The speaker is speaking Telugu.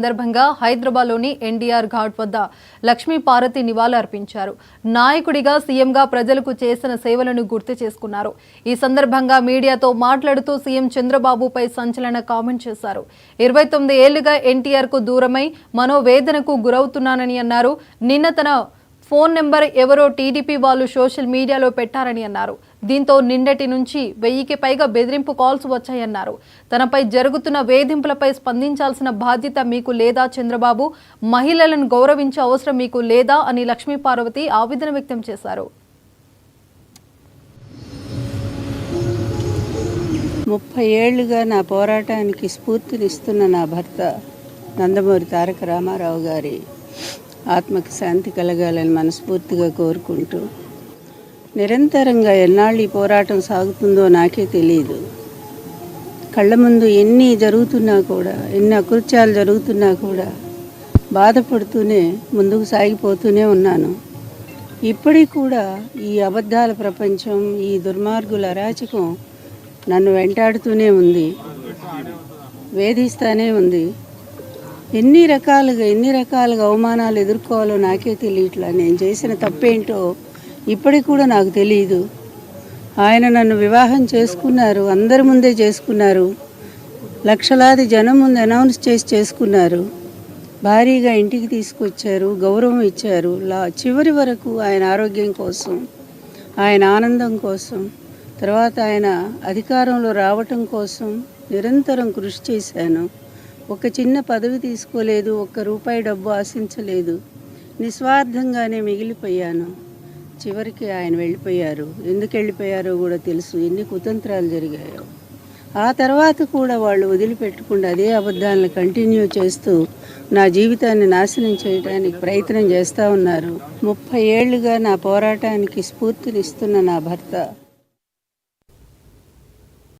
సందర్భంగా హైదరాబాద్లోని ఎన్టీఆర్ ఘాట్ వద్ద లక్ష్మీ పార్వతి నివాళులర్పించారు. నాయకుడిగా సీఎంగా ప్రజలకు చేసిన సేవలను గుర్తు చేసుకున్నారు. ఈ సందర్భంగా మీడియాతో మాట్లాడుతూ సీఎం చంద్రబాబుపై సంచలన కామెంట్ చేశారు. 29 ఏళ్లుగా ఎన్టీఆర్ కు దూరమై మనోవేదనకు గురవుతున్నానని అన్నారు. నిన్న తన ఫోన్ నెంబర్ ఎవరో టీడీపీ వాళ్ళు సోషల్ మీడియాలో పెట్టారని అన్నారు. దీంతో నిన్నటి నుంచి 1000కి పైగా బెదిరింపు కాల్స్ వచ్చాయన్నారు. తనపై జరుగుతున్న వేధింపులపై స్పందించాల్సిన బాధ్యత మీకు లేదా చంద్రబాబు? మహిళలను గౌరవించే అవసరం మీకు లేదా అని లక్ష్మీ పార్వతి ఆవేదన వ్యక్తం చేశారు. 30 ఏళ్లుగా నా పోరాటానికి స్ఫూర్తినిస్తున్న నా భర్త నందమూరి తారక రామారావు గారి ఆత్మకు శాంతి కలగాలని మనస్ఫూర్తిగా కోరుకుంటూ, నిరంతరంగా ఎన్నాళ్ళు ఈ పోరాటం సాగుతుందో నాకే తెలియదు. కళ్ళ ముందు ఎన్ని జరుగుతున్నా కూడా, ఎన్ని అకృత్యాలు జరుగుతున్నా కూడా బాధపడుతూనే ముందుకు సాగిపోతూనే ఉన్నాను. ఇప్పటికి కూడా ఈ అబద్ధాల ప్రపంచం, ఈ దుర్మార్గుల అరాచకం నన్ను వెంటాడుతూనే ఉంది, వేధిస్తూనే ఉంది. ఎన్ని రకాలుగా అవమానాలు ఎదుర్కోవాలో నాకే తెలియట్లా. నేను చేసిన తప్పేంటో ఇప్పటికి కూడా నాకు తెలియదు. ఆయన నన్ను వివాహం చేసుకున్నారు, అందరి ముందే చేసుకున్నారు, లక్షలాది జనం ముందు అనౌన్స్ చేసి చేసుకున్నారు. భారీగా ఇంటికి తీసుకొచ్చారు, గౌరవం ఇచ్చారు. చివరి వరకు ఆయన ఆరోగ్యం కోసం, ఆయన ఆనందం కోసం, తర్వాత ఆయన అధికారంలో రావటం కోసం నిరంతరం కృషి చేశాను. ఒక చిన్న పదవి తీసుకోలేదు, ₹1 డబ్బు ఆశించలేదు, నిస్వార్థంగానే మిగిలిపోయాను. చివరికి ఆయన వెళ్ళిపోయారు. ఎందుకు వెళ్ళిపోయారో కూడా తెలుసు, ఎన్ని కుతంత్రాలు జరిగాయో. ఆ తర్వాత కూడా వాళ్ళు వదిలిపెట్టకుండా అదే అబద్ధాలను కంటిన్యూ చేస్తూ నా జీవితాన్ని నాశనం చేయడానికి ప్రయత్నం చేస్తూ ఉన్నారు. 30 ఏళ్లుగా నా పోరాటానికి స్ఫూర్తినిస్తున్న నా భర్త